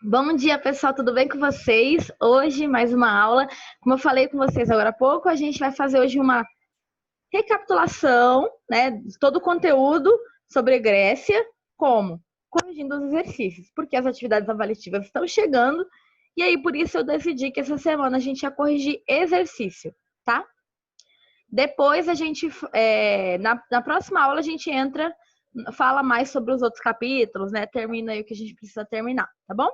Bom dia, pessoal, tudo bem com vocês? Hoje, mais uma aula. Como eu falei com vocês agora há pouco, a gente vai fazer hoje uma recapitulação, né, de todo o conteúdo sobre Grécia, como? Corrigindo os exercícios, porque as atividades avaliativas estão chegando, e aí por isso eu decidi que essa semana a gente ia corrigir exercício, tá? Depois a gente, na próxima aula a gente fala mais sobre os outros capítulos, né? Termina aí o que a gente precisa terminar, tá bom?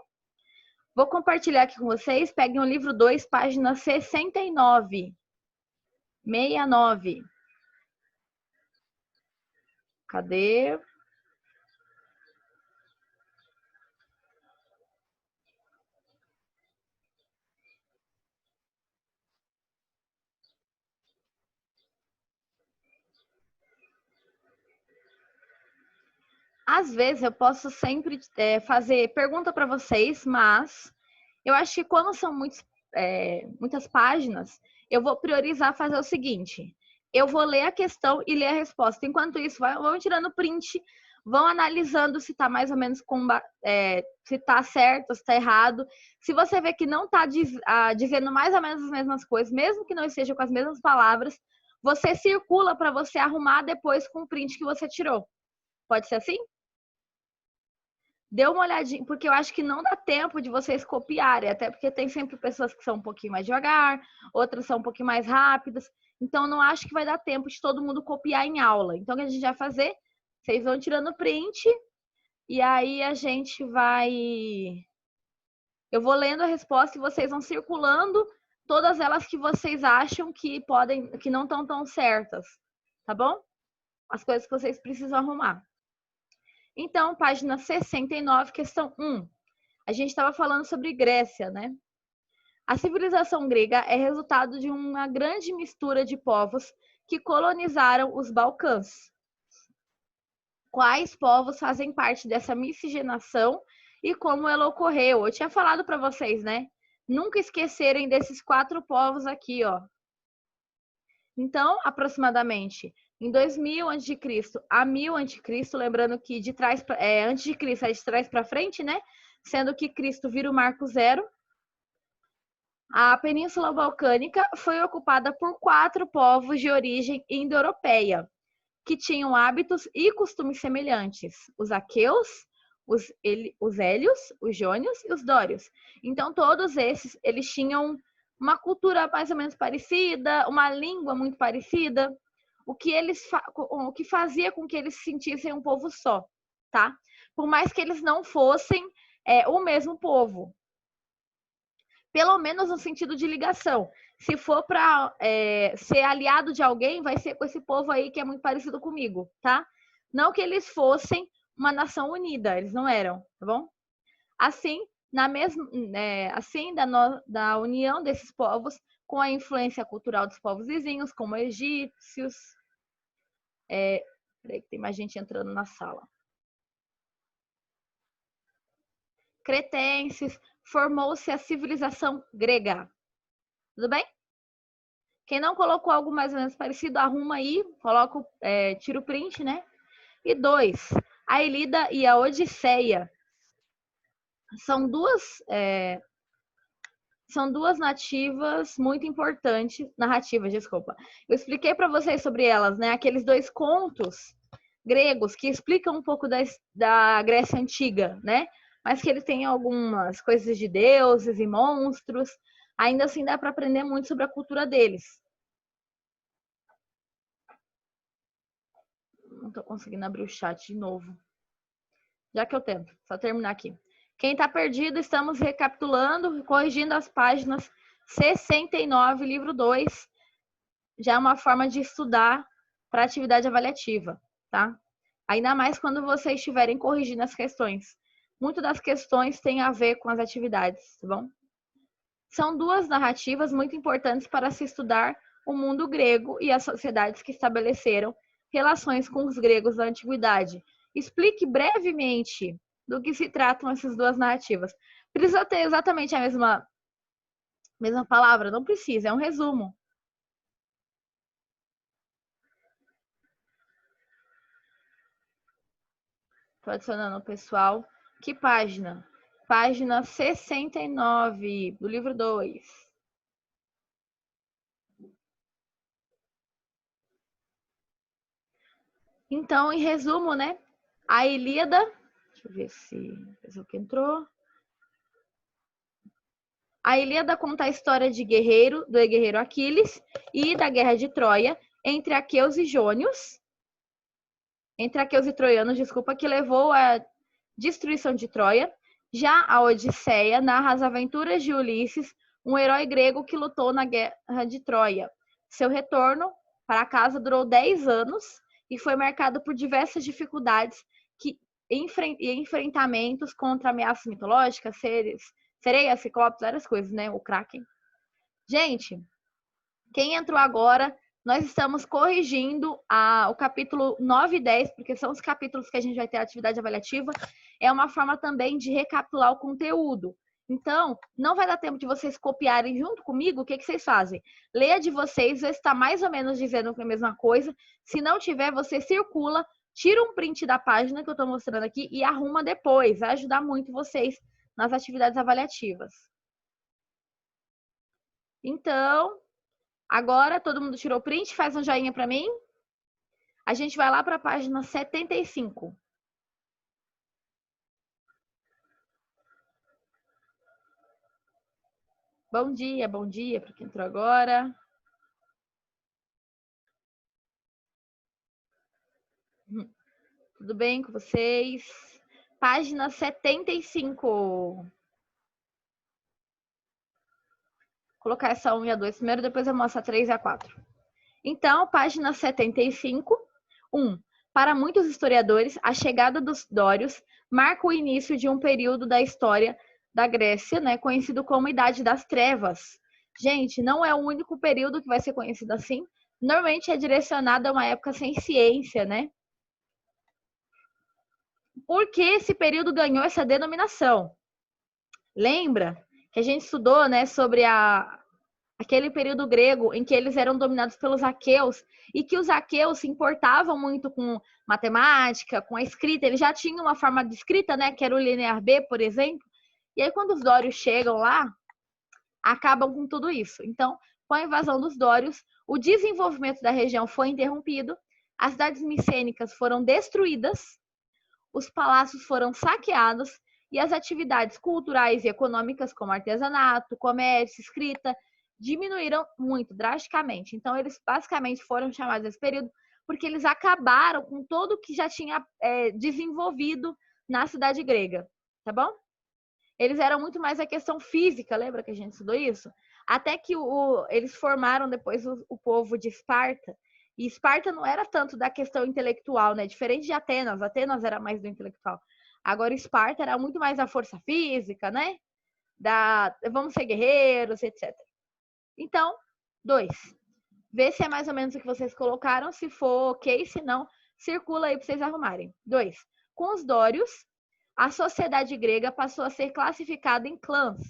Vou compartilhar aqui com vocês. Peguem o livro 2, página 69. 69. Cadê? Às vezes eu posso sempre fazer pergunta para vocês, mas eu acho que quando são muitas páginas, eu vou priorizar fazer o seguinte: eu vou ler a questão e ler a resposta. Enquanto isso, vão tirando print, vão analisando se está mais ou menos se está certo, se está errado. Se você vê que não está dizendo mais ou menos as mesmas coisas, mesmo que não esteja com as mesmas palavras, você circula para você arrumar depois com o print que você tirou. Pode ser assim? Dê uma olhadinha, porque eu acho que não dá tempo de vocês copiarem, até porque tem sempre pessoas que são um pouquinho mais devagar, outras são um pouquinho mais rápidas. Então, não acho que vai dar tempo de todo mundo copiar em aula. Então, o que a gente vai fazer? Vocês vão tirando print e aí a gente vai. Eu vou lendo a resposta e vocês vão circulando todas elas que vocês acham que não estão tão certas, tá bom? As coisas que vocês precisam arrumar. Então, página 69, questão 1. A gente estava falando sobre Grécia, né? A civilização grega é resultado de uma grande mistura de povos que colonizaram os Balcãs. Quais povos fazem parte dessa miscigenação e como ela ocorreu? Eu tinha falado para vocês, né? Nunca esquecerem desses 4 povos aqui, ó. Então, aproximadamente em 2000 a.C. a 1000 a.C., lembrando que antes de Cristo é de trás para frente, né? Sendo que Cristo vira o marco zero. A Península Balcânica foi ocupada por 4 povos de origem indo-europeia, que tinham hábitos e costumes semelhantes: os aqueus, os hélios, os jônios e os dórios. Então, todos esses, eles tinham uma cultura mais ou menos parecida, uma língua muito parecida, o que fazia com que eles se sentissem um povo só, tá? Por mais que eles não fossem o mesmo povo, pelo menos no sentido de ligação. Se for para ser aliado de alguém, vai ser com esse povo aí que é muito parecido comigo, tá? Não que eles fossem uma nação unida, eles não eram, tá bom? Assim, da união desses povos com a influência cultural dos povos vizinhos, como egípcios. Peraí que tem mais gente entrando na sala. Cretenses, formou-se a civilização grega. Tudo bem? Quem não colocou algo mais ou menos parecido, arruma aí, tira o print, né? E 2, a Ilíada e a Odisseia são duas narrativas, desculpa. Eu expliquei para vocês sobre elas, né? Aqueles 2 contos gregos que explicam um pouco da Grécia Antiga, né? Mas que eles têm algumas coisas de deuses e monstros. Ainda assim, dá para aprender muito sobre a cultura deles. Não tô conseguindo abrir o chat de novo. Já que eu tento, só terminar aqui. Quem tá perdido, estamos recapitulando, corrigindo as páginas 69, livro 2. Já é uma forma de estudar para atividade avaliativa, tá? Ainda mais quando vocês estiverem corrigindo as questões. Muito das questões têm a ver com as atividades, tá bom? São 2 narrativas muito importantes para se estudar o mundo grego e as sociedades que estabeleceram relações com os gregos da antiguidade. Explique brevemente do que se tratam essas 2 narrativas. Precisa ter exatamente a mesma palavra? Não precisa, é um resumo. Estou adicionando o pessoal. Que página? Página 69 do livro 2. Então, em resumo, né? A Ilíada, deixa eu ver se o que entrou. A Ilíada conta a história do guerreiro Aquiles e da guerra de Troia entre aqueus e jônios, entre aqueus e troianos, desculpa, que levou à destruição de Troia. Já a Odisseia narra as aventuras de Ulisses, um herói grego que lutou na guerra de Troia. Seu retorno para casa durou 10 anos e foi marcado por diversas dificuldades e enfrentamentos contra ameaças mitológicas, sereias, ciclopes, várias coisas, né? O Kraken. Gente, quem entrou agora, nós estamos corrigindo o capítulo 9 e 10, porque são os capítulos que a gente vai ter atividade avaliativa. É uma forma também de recapitular o conteúdo. Então, não vai dar tempo de vocês copiarem junto comigo. O que vocês fazem? Leia de vocês, vê se está mais ou menos dizendo a mesma coisa. Se não tiver, você circula, tira um print da página que eu estou mostrando aqui e arruma depois. Vai ajudar muito vocês nas atividades avaliativas. Então, agora todo mundo tirou print, faz um joinha para mim. A gente vai lá para a página 75. Bom dia para quem entrou agora. Tudo bem com vocês? Página 75. Vou colocar essa 1 e a 2 primeiro, depois eu mostro a 3 e a 4. Então, página 75. 1. Para muitos historiadores, a chegada dos dórios marca o início de um período da história da Grécia, né, conhecido como Idade das Trevas. Gente, não é o único período que vai ser conhecido assim. Normalmente é direcionado a uma época sem ciência, né? Por que esse período ganhou essa denominação? Lembra que a gente estudou, né, sobre aquele período grego em que eles eram dominados pelos aqueus e que os aqueus se importavam muito com matemática, com a escrita. Eles já tinham uma forma de escrita, né, que era o linear B, por exemplo. E aí, quando os dórios chegam lá, acabam com tudo isso. Então, com a invasão dos dórios, o desenvolvimento da região foi interrompido, as cidades micênicas foram destruídas, os palácios foram saqueados e as atividades culturais e econômicas, como artesanato, comércio, escrita, diminuíram muito, drasticamente. Então, eles basicamente foram chamados nesse período porque eles acabaram com tudo que já tinha desenvolvido na cidade grega, tá bom? Eles eram muito mais a questão física, lembra que a gente estudou isso? Até que eles formaram depois o povo de Esparta, e Esparta não era tanto da questão intelectual, né? Diferente de Atenas. Atenas era mais do intelectual. Agora, Esparta era muito mais a força física, né? Vamos ser guerreiros, etc. Então, 2. Vê se é mais ou menos o que vocês colocaram. Se for ok, se não, circula aí para vocês arrumarem. 2. Com os dórios, a sociedade grega passou a ser classificada em clãs.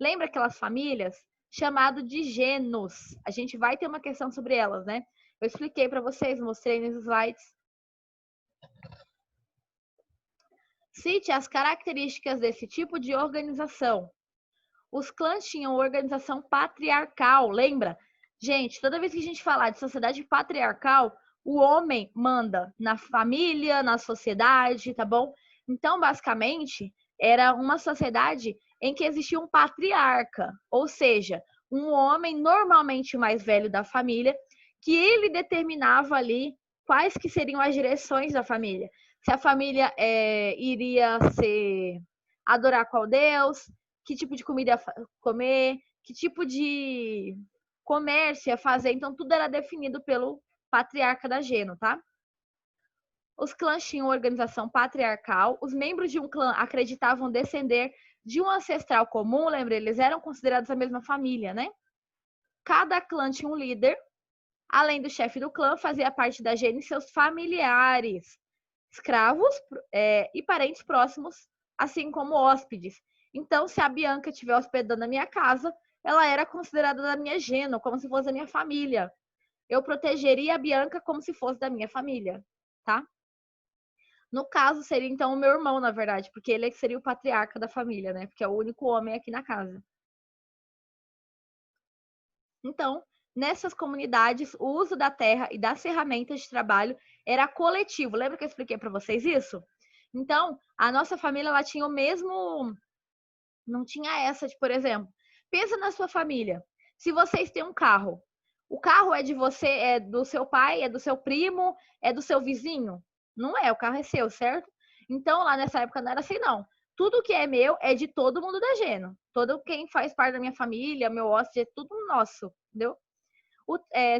Lembra aquelas famílias? Chamado de genos. A gente vai ter uma questão sobre elas, né? Eu expliquei para vocês, mostrei nos slides. Cite as características desse tipo de organização. Os clãs tinham organização patriarcal, lembra? Gente, toda vez que a gente falar de sociedade patriarcal, o homem manda na família, na sociedade, tá bom? Então, basicamente, era uma sociedade em que existia um patriarca, ou seja, um homem normalmente mais velho da família, que ele determinava ali quais que seriam as direções da família. Se a família iria adorar qual Deus, que tipo de comida ia comer, que tipo de comércio ia fazer. Então, tudo era definido pelo patriarca da Geno, tá? Os clãs tinham organização patriarcal. Os membros de um clã acreditavam descender de um ancestral comum, lembra? Eles eram considerados a mesma família, né? Cada clã tinha um líder. Além do chefe do clã, fazia parte da Geno e seus familiares, escravos e parentes próximos, assim como hóspedes. Então, se a Bianca estiver hospedando na minha casa, ela era considerada da minha Geno, como se fosse da minha família. Eu protegeria a Bianca como se fosse da minha família, tá? No caso, seria então o meu irmão, na verdade, porque ele é que seria o patriarca da família, né? Porque é o único homem aqui na casa. Então, nessas comunidades, o uso da terra e das ferramentas de trabalho era coletivo. Lembra que eu expliquei para vocês isso? Então, a nossa família ela tinha o mesmo, não tinha essa de, por exemplo, pensa na sua família. Se vocês têm um carro, o carro é de você, é do seu pai, é do seu primo, é do seu vizinho? Não é, o carro é seu, certo? Então, lá nessa época não era assim, não. Tudo que é meu é de todo mundo da Geno. Todo quem faz parte da minha família, meu hóspede, é tudo nosso, entendeu?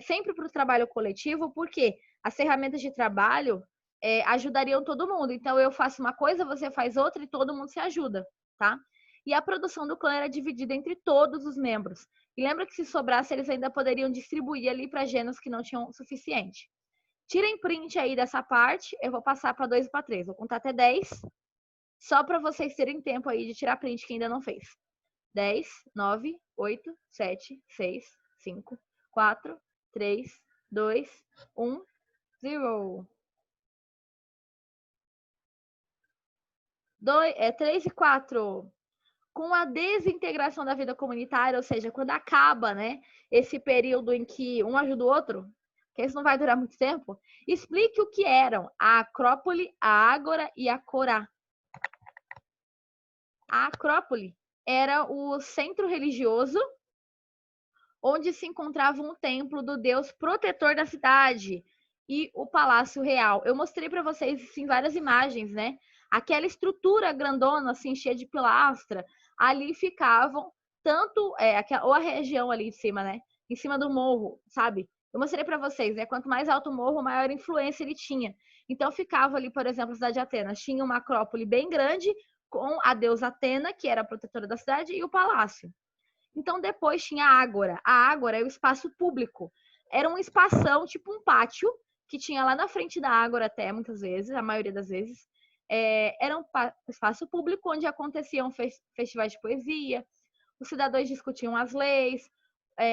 Sempre para o trabalho coletivo, porque as ferramentas de trabalho ajudariam todo mundo. Então, eu faço uma coisa, você faz outra e todo mundo se ajuda, tá? E a produção do clã era dividida entre todos os membros. E lembra que se sobrasse, eles ainda poderiam distribuir ali para genos que não tinham o suficiente. Tirem print aí dessa parte, eu vou passar para 2 e para 3. Vou contar até 10, só para vocês terem tempo aí de tirar print que ainda não fez. 10, 9, 8, 7, 6, 5, 4, 3, 2, 1, 0. 3 e 4. Com a desintegração da vida comunitária, ou seja, quando acaba, né, esse período em que um ajuda o outro, que isso não vai durar muito tempo, explique o que eram a Acrópole, a Ágora e a Corá. A Acrópole era o centro religioso onde se encontrava um templo do deus protetor da cidade e o Palácio Real. Eu mostrei para vocês em várias imagens, né? Aquela estrutura grandona, assim, cheia de pilastra, ali ficavam tanto, ou a região ali de cima, né? Em cima do morro, sabe? Eu mostrei para vocês, né? Quanto mais alto o morro, maior influência ele tinha. Então ficava ali, por exemplo, a cidade de Atenas. Tinha uma acrópole bem grande com a deusa Atena, que era a protetora da cidade, e o palácio. Então depois tinha a Ágora. A Ágora é o espaço público. Era um espação, tipo um pátio, que tinha lá na frente da Ágora até, muitas vezes, a maioria das vezes. Era um espaço público onde aconteciam festivais de poesia, os cidadãos discutiam as leis,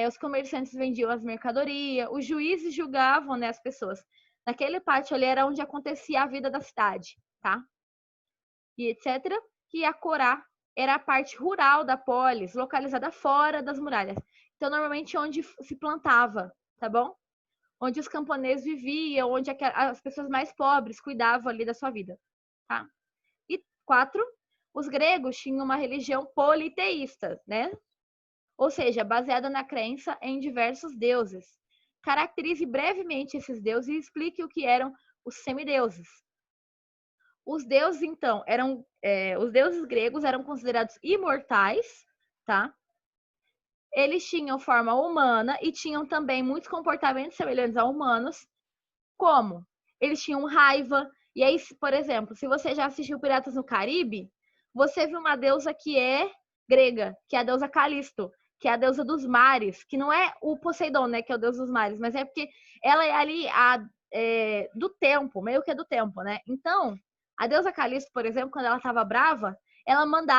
os comerciantes vendiam as mercadorias, os juízes julgavam, né, as pessoas. Naquele pátio ali era onde acontecia a vida da cidade, tá? E etc. E a Corá era a parte rural da polis, localizada fora das muralhas. Então, normalmente onde se plantava, tá bom? Onde os camponeses viviam, onde as pessoas mais pobres cuidavam ali da sua vida, tá? E 4, os gregos tinham uma religião politeísta, né? Ou seja, baseada na crença em diversos deuses. Caracterize brevemente esses deuses e explique o que eram os semideuses. Os deuses, então, os deuses gregos eram considerados imortais, tá? Eles tinham forma humana e tinham também muitos comportamentos semelhantes a humanos, como eles tinham raiva. E aí, por exemplo, se você já assistiu Piratas no Caribe, você viu uma deusa que é grega, que é a deusa Calisto, que é a deusa dos mares, que não é o Poseidon, né, que é o deus dos mares, mas é porque ela é ali do tempo, meio que é do tempo, né? Então, a deusa Calisto, por exemplo, quando ela estava brava,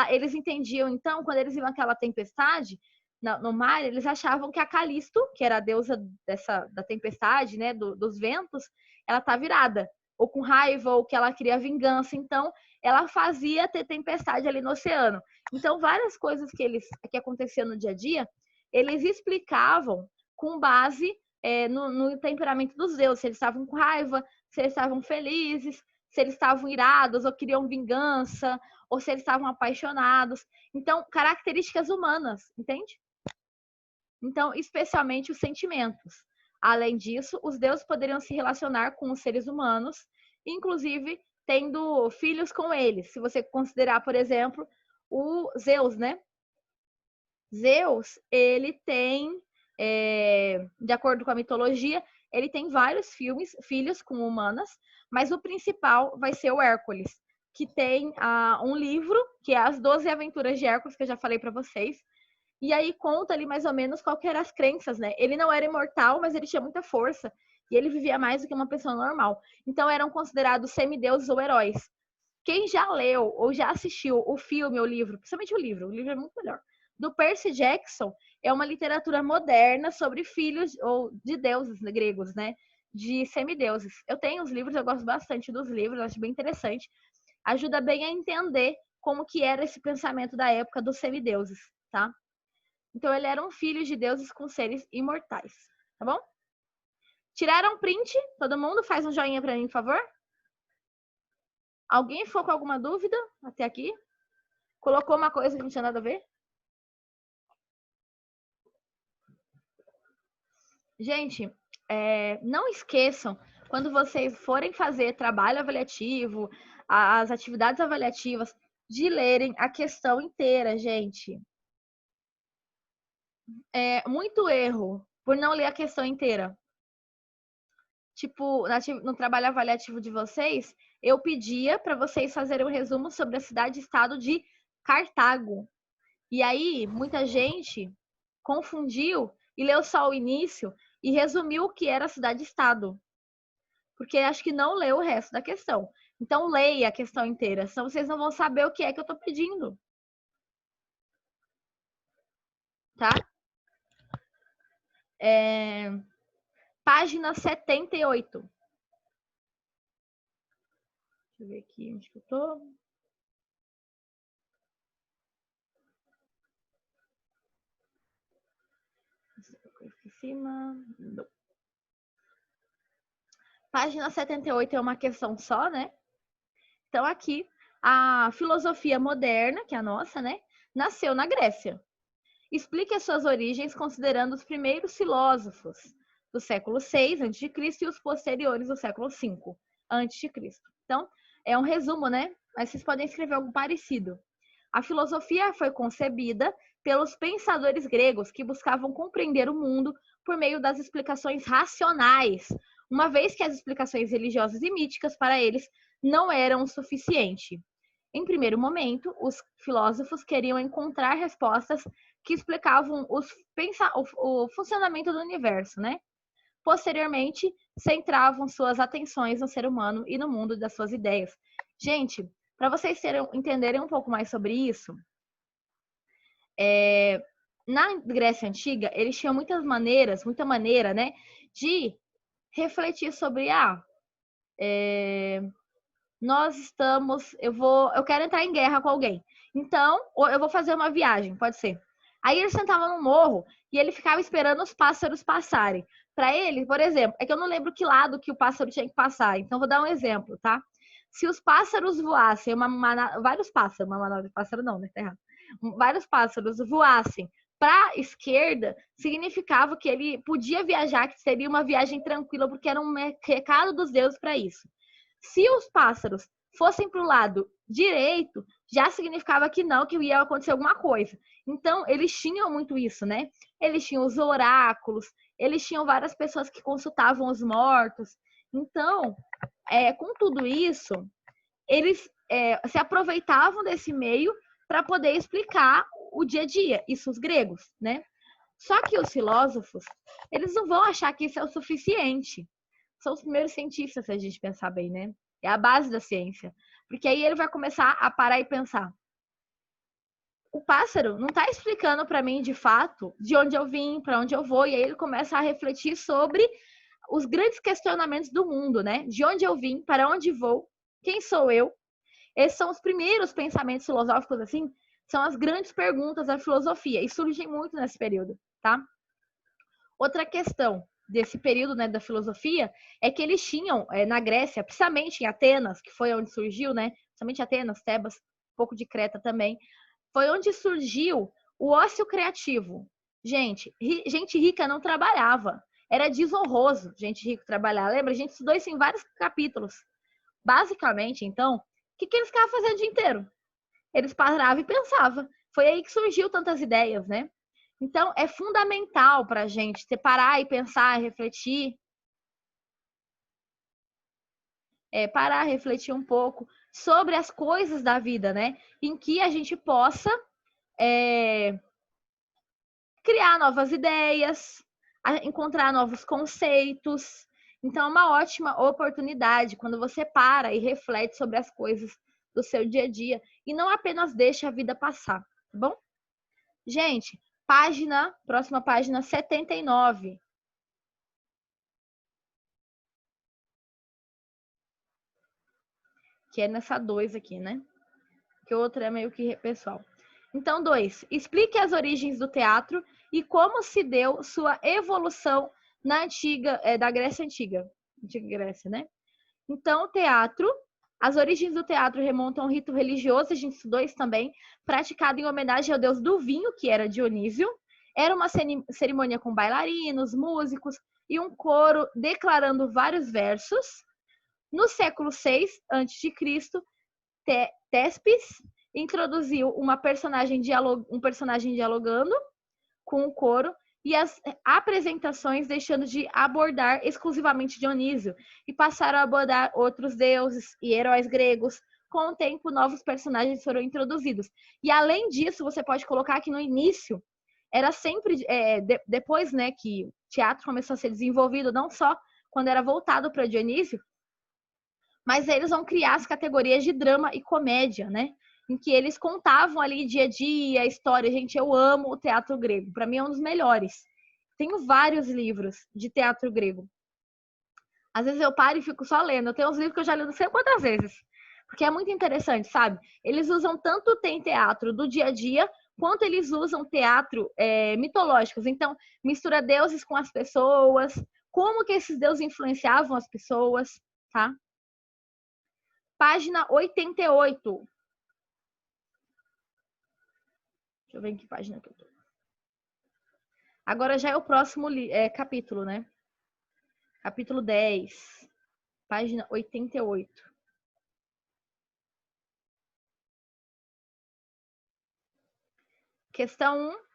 eles entendiam, então, quando eles viam aquela tempestade no mar, eles achavam que a Calisto, que era a deusa da tempestade, né, dos ventos, ela tá virada, ou com raiva, ou que ela queria vingança. Então, ela fazia ter tempestade ali no oceano. Então, várias coisas que aconteciam no dia a dia, eles explicavam com base no temperamento dos deuses, se eles estavam com raiva, se eles estavam felizes, se eles estavam irados ou queriam vingança, ou se eles estavam apaixonados. Então, características humanas, entende? Então, especialmente os sentimentos. Além disso, os deuses poderiam se relacionar com os seres humanos, inclusive tendo filhos com eles. Se você considerar, por exemplo, o Zeus, né? Zeus, ele tem, de acordo com a mitologia, ele tem vários filhos com humanas, mas o principal vai ser o Hércules, que tem um livro, que é As 12 Aventuras de Hércules, que eu já falei para vocês. E aí conta ali mais ou menos qual que eram as crenças, né? Ele não era imortal, mas ele tinha muita força. E ele vivia mais do que uma pessoa normal. Então eram considerados semideuses ou heróis. Quem já leu ou já assistiu o filme ou o livro, principalmente o livro é muito melhor, do Percy Jackson, é uma literatura moderna sobre filhos ou de deuses gregos, né? de semideuses. Eu tenho os livros, eu gosto bastante dos livros, acho bem interessante. Ajuda bem a entender como que era esse pensamento da época dos semideuses, tá? Então, ele era um filho de deuses com seres imortais, tá bom? Tiraram print? Todo mundo faz um joinha para mim, por favor? Alguém ficou com alguma dúvida até aqui? Colocou uma coisa que não tinha nada a ver? Gente, não esqueçam, quando vocês forem fazer trabalho avaliativo, as atividades avaliativas, de lerem a questão inteira, gente. Muito erro por não ler a questão inteira. Tipo, no trabalho avaliativo de vocês, eu pedia para vocês fazerem um resumo sobre a cidade-estado de Cartago. E aí, muita gente confundiu e leu só o início e resumiu o que era a cidade-estado. Porque acho que não leu o resto da questão. Então, leia a questão inteira, senão vocês não vão saber o que é que eu estou pedindo. Tá? Página 78. Deixa eu ver aqui onde que eu tô. Aqui em cima. Não. Página 78 é uma questão só, né? Então, aqui, a filosofia moderna, que é a nossa, né? Nasceu na Grécia. Explique as suas origens considerando os primeiros filósofos do século VI a.C. e os posteriores do século V a.C. Então, é um resumo, né? Mas vocês podem escrever algo parecido. A filosofia foi concebida pelos pensadores gregos que buscavam compreender o mundo por meio das explicações racionais, uma vez que as explicações religiosas e míticas para eles não eram o suficiente. Em primeiro momento, os filósofos queriam encontrar respostas que explicavam o funcionamento do universo, né? Posteriormente, centravam suas atenções no ser humano e no mundo das suas ideias. Gente, para vocês entenderem um pouco mais sobre isso, na Grécia Antiga, eles tinham muita maneira, né, de refletir sobre eu quero entrar em guerra com alguém. Então, eu vou fazer uma viagem, pode ser. Aí ele sentava no morro e ele ficava esperando os pássaros passarem. Para ele, por exemplo, é que eu não lembro que lado que o pássaro tinha que passar. Então, vou dar um exemplo, tá? Se os pássaros voassem, vários pássaros, uma manada de pássaro não, né? Tá errado. Vários pássaros voassem para a esquerda, significava que ele podia viajar, que seria uma viagem tranquila, porque era um recado dos deuses para isso. Se os pássaros fossem para o lado direito, já significava que não, que ia acontecer alguma coisa. Então, eles tinham muito isso, né? Eles tinham os oráculos, eles tinham várias pessoas que consultavam os mortos. Então, com tudo isso, eles se aproveitavam desse meio para poder explicar o dia a dia, isso os gregos, né? Só que os filósofos, eles não vão achar que isso é o suficiente. São os primeiros cientistas, se a gente pensar bem, né? É a base da ciência. Porque aí ele vai começar a parar e pensar. O pássaro não está explicando para mim, de fato, de onde eu vim, para onde eu vou. E aí ele começa a refletir sobre os grandes questionamentos do mundo, né? De onde eu vim, para onde vou, quem sou eu. Esses são os primeiros pensamentos filosóficos, assim, são as grandes perguntas da filosofia. E surgem muito nesse período, tá? Outra questão desse período, né, da filosofia é que eles tinham na Grécia, principalmente em Atenas, que foi onde surgiu, né, principalmente Atenas, Tebas, um pouco de Creta também, foi onde surgiu o ócio criativo. Gente rica não trabalhava, era desonroso gente rica trabalhar. Lembra? A gente estudou isso em vários capítulos. Basicamente, então, o que eles ficavam fazendo o dia inteiro? Eles paravam e pensavam. Foi aí que surgiu tantas ideias, né? Então, é fundamental para a gente parar e pensar, refletir. Parar, refletir um pouco sobre as coisas da vida, né? Em que a gente possa criar novas ideias, encontrar novos conceitos. Então, é uma ótima oportunidade quando você para e reflete sobre as coisas do seu dia a dia e não apenas deixa a vida passar, tá bom? Gente, próxima página 79. que é nessa 2 aqui, né? Que o outro é meio que pessoal. Então, 2. Explique as origens do teatro e como se deu sua evolução na da Grécia Antiga. Antiga Grécia, né? Então, o teatro, as origens do teatro remontam ao rito religioso, a gente estudou isso também, praticado em homenagem ao deus do vinho, que era Dionísio. Era uma cerimônia com bailarinos, músicos e um coro declarando vários versos. No século VI a.C., Tespes introduziu um personagem dialogando com o coro e as apresentações deixando de abordar exclusivamente Dionísio e passaram a abordar outros deuses e heróis gregos. Com o tempo, novos personagens foram introduzidos. E além disso, você pode colocar que no início era sempre, depois, né, que o teatro começou a ser desenvolvido, não só quando era voltado para Dionísio, mas eles vão criar as categorias de drama e comédia, né? Em que eles contavam ali dia a dia, a história. Gente, eu amo o teatro grego. Para mim é um dos melhores. Tenho vários livros de teatro grego. Às vezes eu paro e fico só lendo. Eu tenho uns livros que eu já li não sei quantas vezes. Porque é muito interessante, sabe? Eles usam tanto tem teatro do dia a dia, quanto eles usam teatro mitológicos. Então, mistura deuses com as pessoas. Como que esses deuses influenciavam as pessoas, tá? Página 88. Deixa eu ver em que página que eu tô. Agora já é o próximo capítulo, né? Capítulo 10, página 88. Questão 1.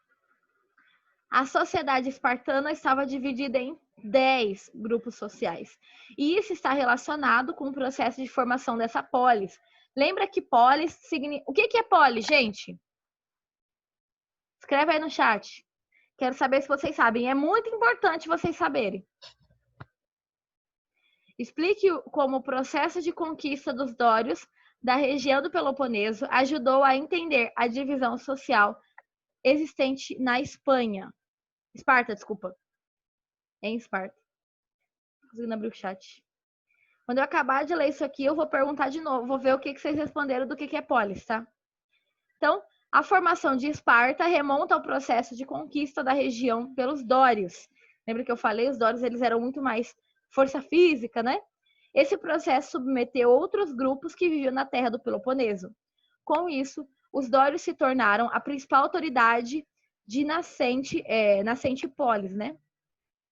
A sociedade espartana estava dividida em 10 grupos sociais. E isso está relacionado com o processo de formação dessa polis. Lembra que polis significa... O que é polis, gente? Escreve aí no chat. Quero saber se vocês sabem. É muito importante vocês saberem. Explique como o processo de conquista dos dórios da região do Peloponeso ajudou a entender a divisão social existente na Espanha. Esparta, desculpa. Em Esparta. Não conseguindo abrir o chat. Quando eu acabar de ler isso aqui, eu vou perguntar de novo. Vou ver o que vocês responderam do que é polis, tá? Então, a formação de Esparta remonta ao processo de conquista da região pelos dórios. Lembra que eu falei? Os dórios eles eram muito mais força física, né? Esse processo submeteu outros grupos que viviam na terra do Peloponeso. Com isso, os dórios se tornaram a principal autoridade de nascente polis, né?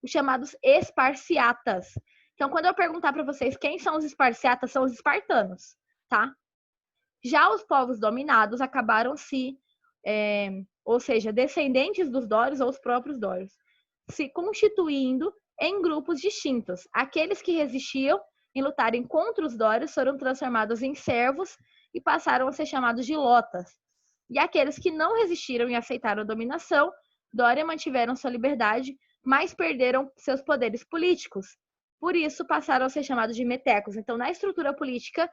Os chamados esparciatas. Então, quando eu perguntar para vocês quem são os esparciatas, são os espartanos, tá? Já os povos dominados acabaram ou seja, descendentes dos dórios ou os próprios dórios, se constituindo em grupos distintos. Aqueles que resistiam em lutarem contra os dórios foram transformados em servos e passaram a ser chamados de lotas. E aqueles que não resistiram e aceitaram a dominação, Dória mantiveram sua liberdade, mas perderam seus poderes políticos. Por isso, passaram a ser chamados de metecos. Então, na estrutura política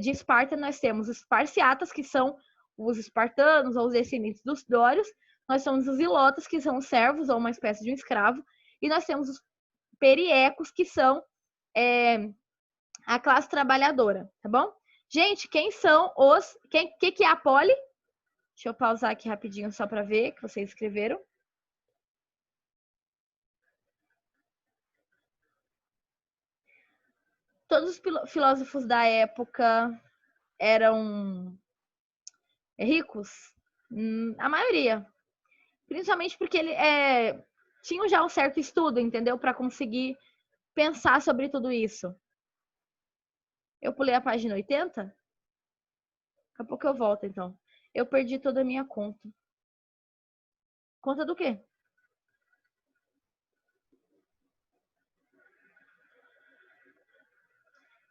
de Esparta, nós temos os esparciatas, que são os espartanos ou os descendentes dos dórios. Nós temos os ilotas, que são os servos ou uma espécie de um escravo. E nós temos os periecos, que são a classe trabalhadora, tá bom? Gente, quem são os... O que é a poli? Deixa eu pausar aqui rapidinho só para ver que vocês escreveram. Todos os filósofos da época eram ricos? A maioria. Principalmente porque tinham já um certo estudo, entendeu? Para conseguir pensar sobre tudo isso. Eu pulei a página 80? Daqui a pouco eu volto, então. Eu perdi toda a minha conta. Conta do quê?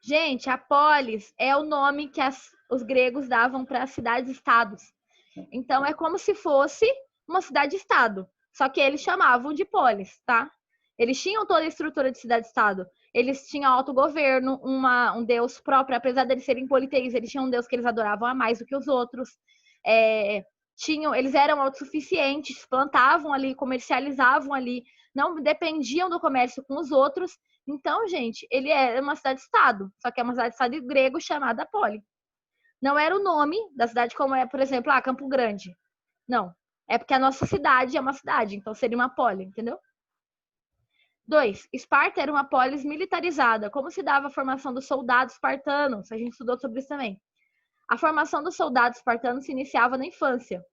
Gente, a polis é o nome que os gregos davam para as cidades-estados. Então, é como se fosse uma cidade-estado. Só que eles chamavam de polis, tá? Eles tinham toda a estrutura de cidade-estado. Eles tinham autogoverno, um deus próprio, apesar de eles serem politeístas, eles tinham um deus que eles adoravam a mais do que os outros. Eles eram autossuficientes, plantavam ali, comercializavam ali, não dependiam do comércio com os outros Então, gente, ele é uma cidade-estado, só que é uma cidade-estado grego chamada Poli. Não era o nome da cidade como é, por exemplo, Campo Grande. Não. É porque a nossa cidade é uma cidade, então seria uma poli, entendeu? 2. Esparta era uma polis militarizada. Como se dava a formação dos soldados espartanos? A gente estudou sobre isso também. A formação dos soldados espartanos se iniciava na infância.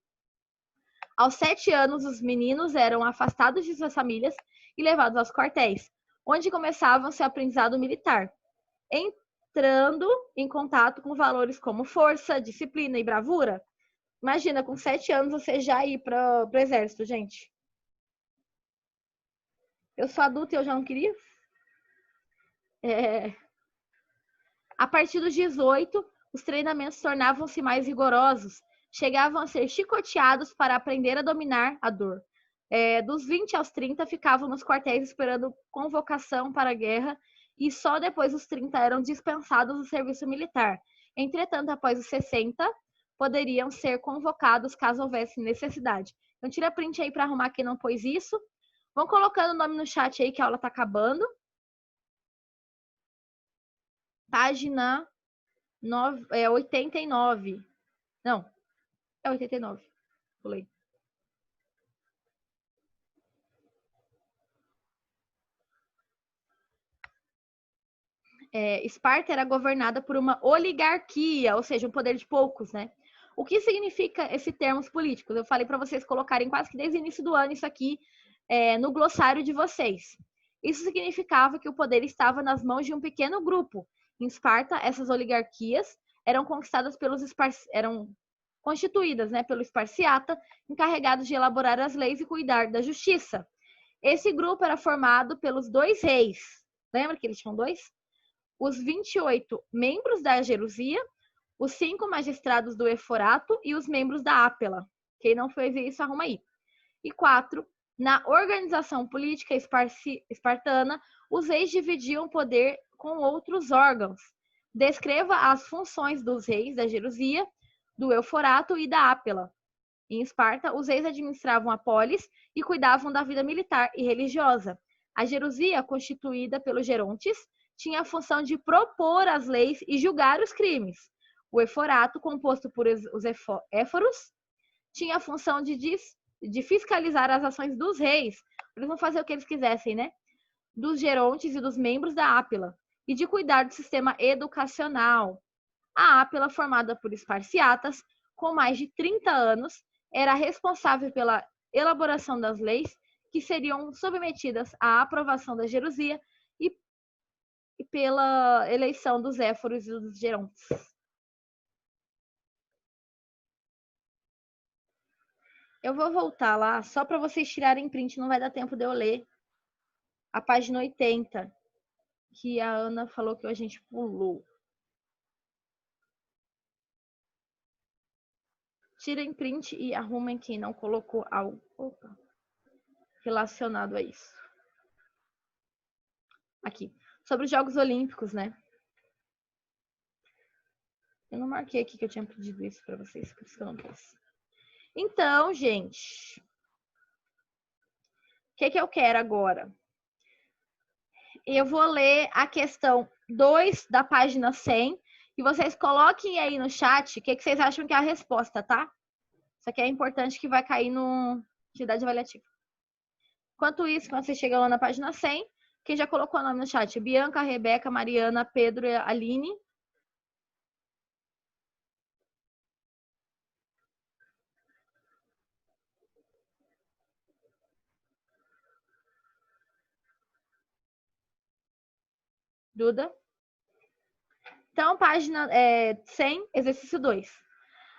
Aos 7 anos, os meninos eram afastados de suas famílias e levados aos quartéis, onde começavam seu aprendizado militar, entrando em contato com valores como força, disciplina e bravura. Imagina, com 7 anos você já ir para o exército, gente. Eu sou adulta e eu já não queria. A partir dos 18, os treinamentos tornavam-se mais rigorosos. Chegavam a ser chicoteados para aprender a dominar a dor. Dos 20 aos 30, ficavam nos quartéis esperando convocação para a guerra e só depois dos 30 eram dispensados do serviço militar. Entretanto, após os 60, poderiam ser convocados caso houvesse necessidade. Então, tira print aí para arrumar quem não pôs isso. Vão colocando o nome no chat aí que a aula está acabando. Página 89. Não, é 89. Pulei. Esparta era governada por uma oligarquia, ou seja, um poder de poucos, né? O que significa esse termos políticos? Eu falei para vocês colocarem quase que desde o início do ano isso aqui no glossário de vocês. Isso significava que o poder estava nas mãos de um pequeno grupo. Em Esparta, essas oligarquias eram conquistadas eram constituídas, né, pelo Esparciata, encarregados de elaborar as leis e cuidar da justiça. Esse grupo era formado pelos 2 reis. Lembra que eles tinham 2? Os 28 membros da Gerusia, os 5 magistrados do Eforato e os membros da Ápela. Quem não fez isso, arruma aí. E 4, na organização política espartana, os reis dividiam o poder com outros órgãos. Descreva as funções dos reis da Gerusia, do Eforato e da Ápela. Em Esparta, os reis administravam a polis e cuidavam da vida militar e religiosa. A Gerusia, constituída pelos gerontes, tinha a função de propor as leis e julgar os crimes. O Eforato, composto por os éforos, tinha a função de fiscalizar as ações dos reis. Eles vão fazer o que eles quisessem, né? Dos gerontes e dos membros da Ápila. E de cuidar do sistema educacional. A Ápila, formada por esparciatas, com mais de 30 anos, era responsável pela elaboração das leis que seriam submetidas à aprovação da Gerusia e pela eleição dos éforos e dos gerontes. Eu vou voltar lá só para vocês tirarem print, não vai dar tempo de eu ler a página 80, que a Ana falou que a gente pulou. Tirem print e arrumem quem não colocou algo relacionado a isso. Aqui, sobre os Jogos Olímpicos, né? Eu não marquei aqui que eu tinha pedido isso para vocês, por isso que eu não fiz. Então, gente, o que eu quero agora? Eu vou ler a questão 2 da página 100 e vocês coloquem aí no chat o que vocês acham que é a resposta, tá? Isso aqui é importante que vai cair no atividade avaliativa. Enquanto isso, quando vocês chegam lá na página 100, quem já colocou o nome no chat? Bianca, Rebeca, Mariana, Pedro e Aline. Duda. Então, página 100, exercício 2.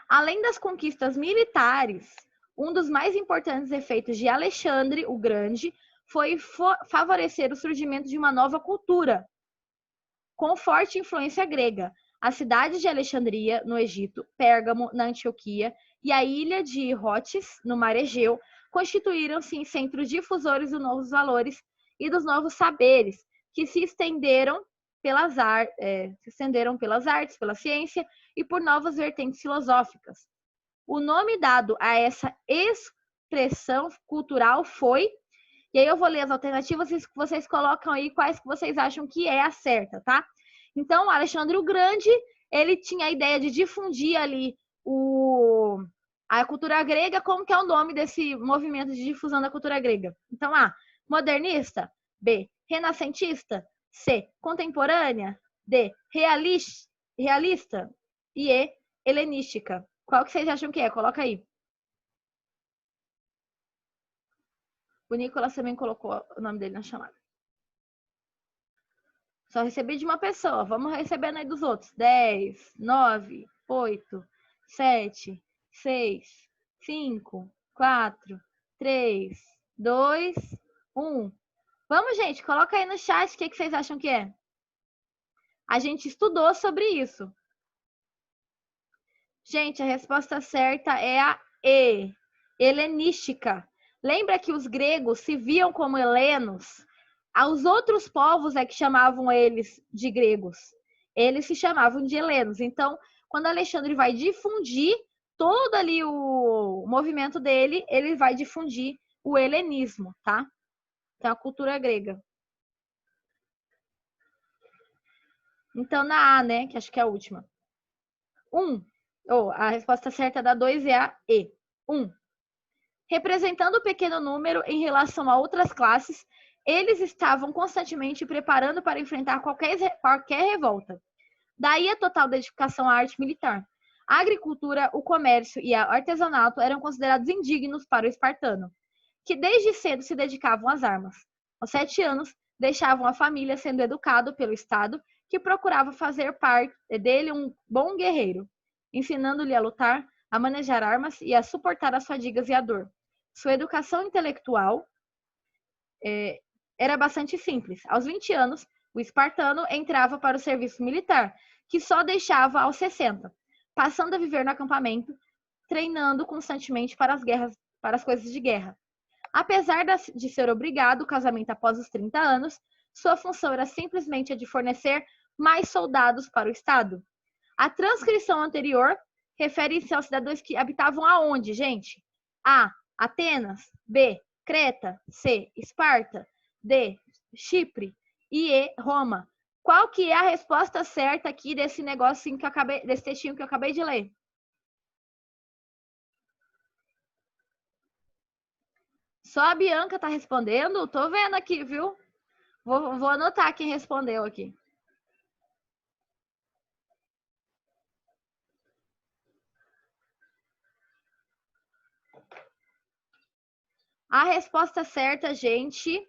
Além das conquistas militares, um dos mais importantes efeitos de Alexandre o Grande foi favorecer o surgimento de uma nova cultura, com forte influência grega. A cidade de Alexandria, no Egito, Pérgamo, na Antioquia, e a ilha de Rhodes, no Mar Egeu, constituíram-se em centros difusores dos novos valores e dos novos saberes, que se estenderam pelas artes, pela ciência e por novas vertentes filosóficas. O nome dado a essa expressão cultural foi, E aí eu vou ler as alternativas e vocês colocam aí quais que vocês acham que é a certa, tá? Então, Alexandre o Grande, ele tinha a ideia de difundir ali a cultura grega. Como que é o nome desse movimento de difusão da cultura grega? Então, A, modernista. B, renascentista. C, contemporânea. D, realista. E E, helenística. Qual que vocês acham que é? Coloca aí. O Nicolas também colocou o nome dele na chamada. Só recebi de uma pessoa. Vamos recebendo aí dos outros. 10, 9, 8, 7, 6, 5, 4, 3, 2, 1. Vamos, gente, coloca aí no chat o que vocês acham que é. A gente estudou sobre isso. Gente, a resposta certa é a E, helenística. Lembra que os gregos se viam como helenos? Os outros povos é que chamavam eles de gregos. Eles se chamavam de helenos. Então, quando Alexandre vai difundir todo ali o movimento dele, ele vai difundir o helenismo, tá? Então, a cultura grega. Então, na A, né? Que acho que é a última. A resposta certa da 2 é a E. 1. Representando o pequeno número em relação a outras classes, eles estavam constantemente preparando para enfrentar qualquer revolta. Daí a total dedicação à arte militar. A agricultura, o comércio e o artesanato eram considerados indignos para o espartano, que desde cedo se dedicavam às armas. Aos 7 anos, deixavam a família sendo educado pelo Estado, que procurava fazer parte dele um bom guerreiro, ensinando-lhe a lutar, a manejar armas e a suportar as fadigas e a dor. Sua educação intelectual era bastante simples. Aos 20 anos, o espartano entrava para o serviço militar, que só deixava aos 60, passando a viver no acampamento, treinando constantemente para as coisas de guerra. Apesar de ser obrigado ao casamento após os 30 anos, sua função era simplesmente a de fornecer mais soldados para o Estado. A transcrição anterior refere-se aos cidadãos que habitavam aonde, gente? A, Atenas. B, Creta. C, Esparta. D, Chipre. E E, Roma. Qual que é a resposta certa aqui desse negocinho desse textinho que eu acabei de ler? Só a Bianca tá respondendo? Tô vendo aqui, viu? Vou anotar quem respondeu aqui. A resposta certa, gente,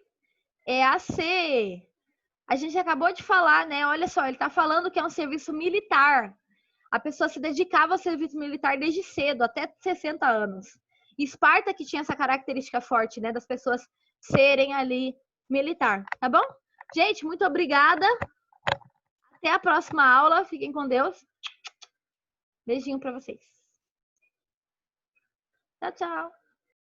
é a C. A gente acabou de falar, né? Olha só, ele tá falando que é um serviço militar. A pessoa se dedicava ao serviço militar desde cedo, até 60 anos. Esparta que tinha essa característica forte, né? Das pessoas serem ali militar, tá bom? Gente, muito obrigada. Até a próxima aula. Fiquem com Deus. Beijinho para vocês. Tchau, tchau.